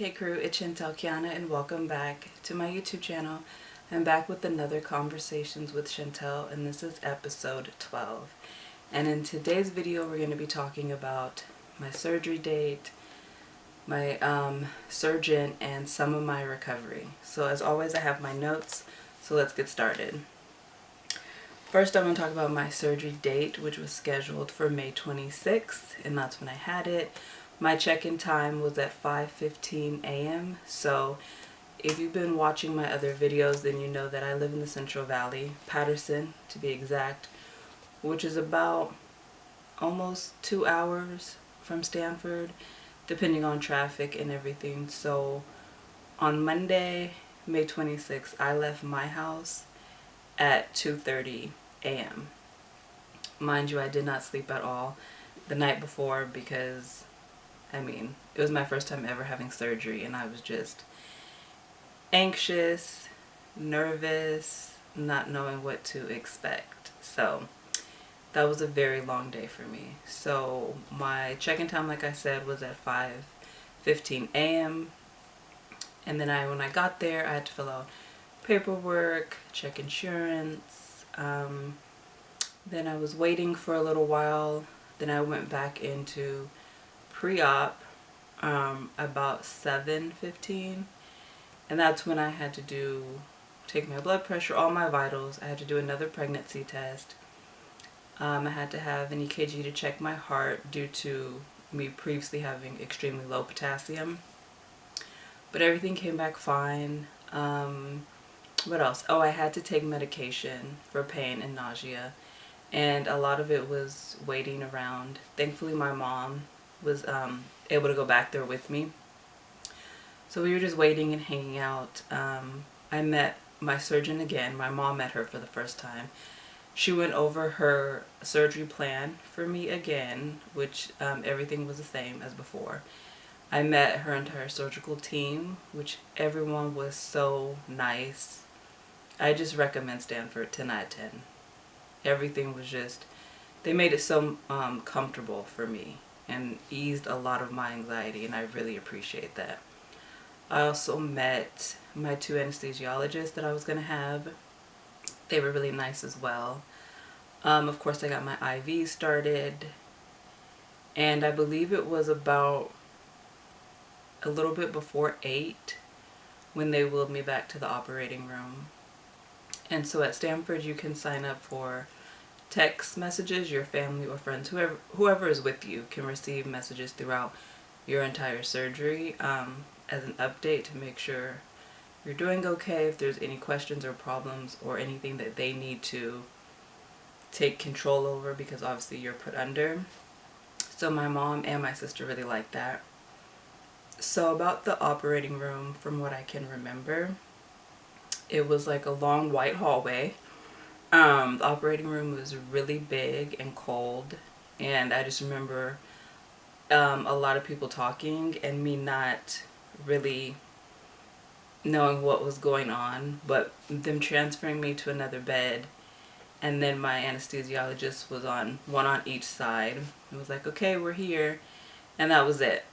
Hey crew, it's Chantel and welcome back to my YouTube channel. I'm back with another Conversations with Chantel, and this is episode 12. And in today's video we're going to be talking about my surgery date, my surgeon, and some of my recovery. So as always I have my notes, so let's get started. First I'm going to talk about my surgery date, which was scheduled for May 26th, and that's when I had it. My check-in time was at 5:15 a.m. So if you've been watching my other videos, then you know that I live in the Central Valley, Patterson to be exact, which is about almost 2 hours from Stanford, depending on traffic and everything. So on Monday, May 26th, I left my house at 2:30 a.m. Mind you, I did not sleep at all the night before because it was my first time ever having surgery, and I was just anxious, nervous, not knowing what to expect. So that was a very long day for me. So my check-in time, like I said, was at 5:15 a.m. And then when I got there, I had to fill out paperwork, check insurance. Then I was waiting for a little while. Then I went back into pre-op about 7:15, and that's when I had to take my blood pressure, all my vitals. I had to do another pregnancy test. I had to have an EKG to check my heart due to me previously having extremely low potassium, but everything came back fine. What else? Oh, I had to take medication for pain and nausea, and a lot of it was waiting around. Thankfully my mom was able to go back there with me. So we were just waiting and hanging out. I met my surgeon again. My mom met her for the first time. She went over her surgery plan for me again, which everything was the same as before. I met her entire surgical team, which everyone was so nice. I just recommend Stanford 10 out of 10. Everything was just, they made it so comfortable for me and eased a lot of my anxiety, and I really appreciate that. I also met my two anesthesiologists that I was going to have. They were really nice as well. Of course I got my IV started, and I believe it was about a little bit before 8 when they wheeled me back to the operating room. And so at Stanford you can sign up for text messages. Your family or friends, whoever is with you, can receive messages throughout your entire surgery as an update to make sure you're doing okay, if there's any questions or problems or anything that they need to take control over, because obviously you're put under. So my mom and my sister really liked that. So about the operating room, from what I can remember, it was like a long white hallway. The operating room was really big and cold, and I just remember a lot of people talking and me not really knowing what was going on, but them transferring me to another bed, and then my anesthesiologist was on one on each side. It was like, okay, we're here, and that was it.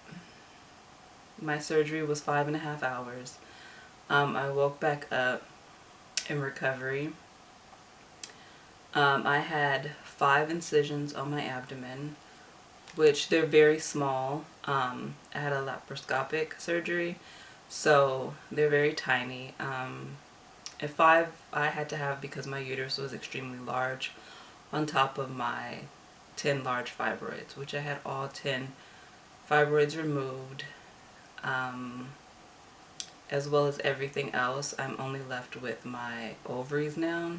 My surgery was 5.5 hours. I woke back up in recovery. I had 5 incisions on my abdomen, which they're very small. I had a laparoscopic surgery, so they're very tiny. And 5 I had to have because my uterus was extremely large, on top of my 10 large fibroids, which I had all 10 fibroids removed. As well as everything else. I'm only left with my ovaries now.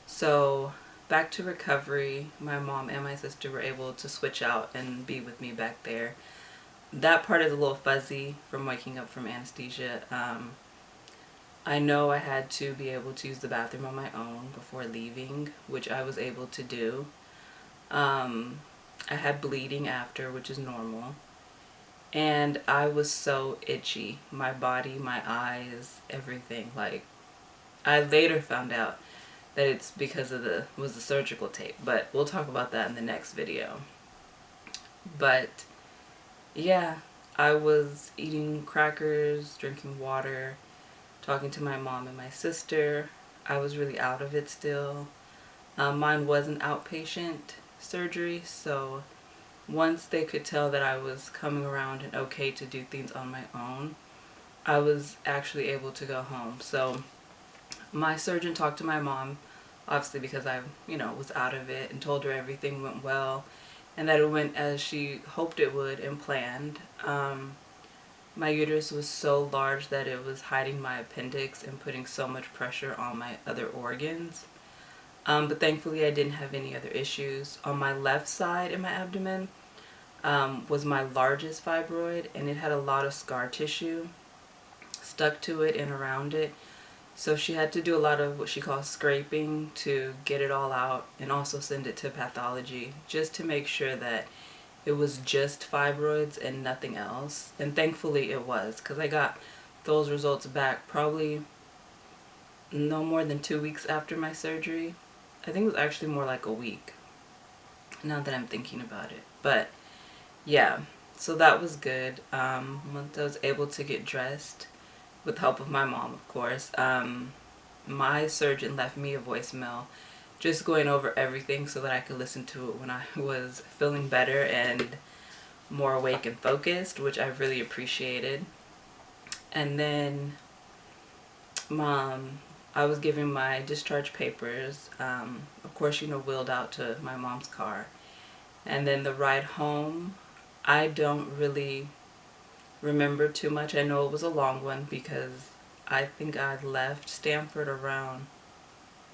So back to recovery, my mom and my sister were able to switch out and be with me back there. That part is a little fuzzy from waking up from anesthesia. I know I had to be able to use the bathroom on my own before leaving, which I was able to do. I had bleeding after, which is normal. And I was so itchy. My body, my eyes, everything. Like, I later found out that it's because of the surgical tape, but we'll talk about that in the next video. But yeah, I was eating crackers, drinking water, talking to my mom and my sister. I was really out of it still. Mine was an outpatient surgery, so once they could tell that I was coming around and okay to do things on my own, I was actually able to go home. So my surgeon talked to my mom, obviously because I, was out of it, and told her everything went well and that it went as she hoped it would and planned. My uterus was so large that it was hiding my appendix and putting so much pressure on my other organs. But thankfully I didn't have any other issues. On my left side in my abdomen was my largest fibroid, and it had a lot of scar tissue stuck to it and around it. So she had to do a lot of what she calls scraping to get it all out, and also send it to pathology just to make sure that it was just fibroids and nothing else. And thankfully it was, because I got those results back probably no more than 2 weeks after my surgery. I think it was actually more like a week, now that I'm thinking about it. But yeah, so that was good. Once I was able to get dressed, with the help of my mom, of course, my surgeon left me a voicemail just going over everything so that I could listen to it when I was feeling better and more awake and focused, which I really appreciated. And then I was giving my discharge papers, of course, wheeled out to my mom's car. And then the ride home, I don't really remember too much. I know it was a long one because I think I left Stanford around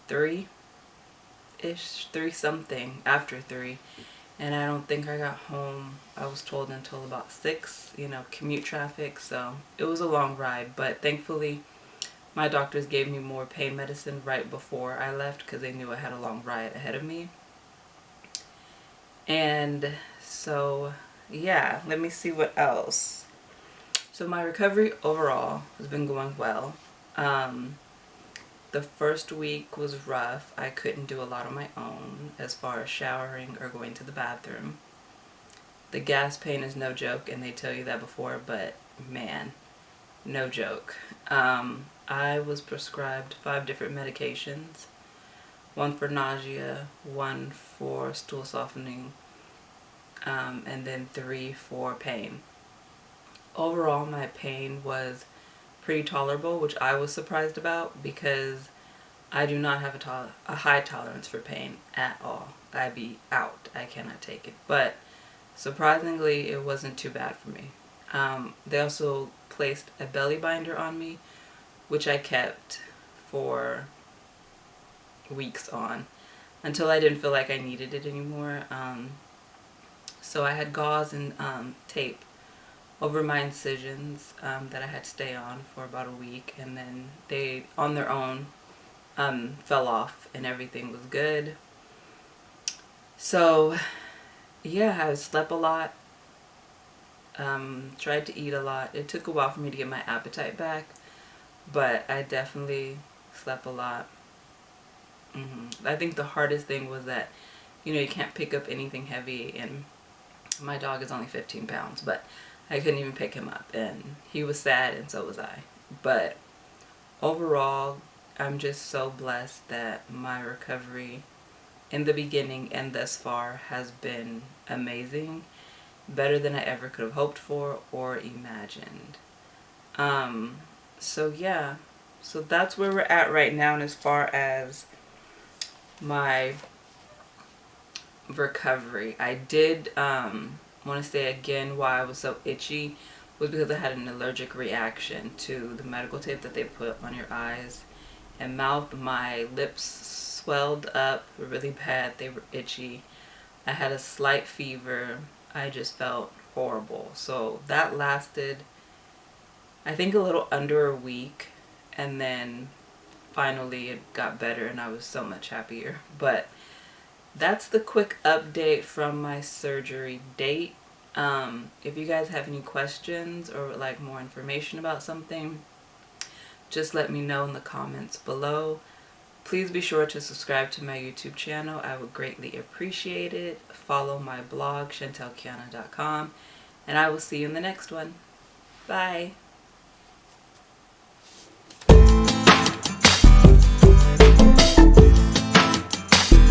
3-ish, 3 something, after 3. And I don't think I got home, I was told, until about 6, commute traffic. So it was a long ride, but thankfully my doctors gave me more pain medicine right before I left because they knew I had a long ride ahead of me. And so yeah, let me see what else. So my recovery overall has been going well. The first week was rough. I couldn't do a lot on my own as far as showering or going to the bathroom. The gas pain is no joke, and they tell you that before, but man, no joke. I was prescribed 5 different medications. 1 for nausea, 1 for stool softening, and then 3 for pain. Overall, my pain was pretty tolerable, which I was surprised about because I do not have a high tolerance for pain at all. I be out. I cannot take it. But surprisingly, it wasn't too bad for me. They also placed a belly binder on me, which I kept for weeks on until I didn't feel like I needed it anymore. So I had gauze and tape over my incisions that I had to stay on for about a week, and then they on their own fell off and everything was good. So yeah, I slept a lot, tried to eat a lot. It took a while for me to get my appetite back, but I definitely slept a lot. I think the hardest thing was that you can't pick up anything heavy, and my dog is only 15 pounds, but I couldn't even pick him up, and he was sad, and so was I. But overall, I'm just so blessed that my recovery in the beginning and thus far has been amazing, better than I ever could have hoped for or imagined. So yeah, so that's where we're at right now. And as far as my recovery, I did want to say again why I was so itchy was because I had an allergic reaction to the medical tape that they put on your eyes and mouth. My lips swelled up really bad. They were itchy. I had a slight fever. I just felt horrible. So that lasted, I think, a little under a week, and then finally it got better and I was so much happier. But that's the quick update from my surgery date. If you guys have any questions or would like more information about something, just let me know in the comments below. Please be sure to subscribe to my YouTube channel. I would greatly appreciate it. Follow my blog, chantelkiana.com, And I will see you in the next one. Bye.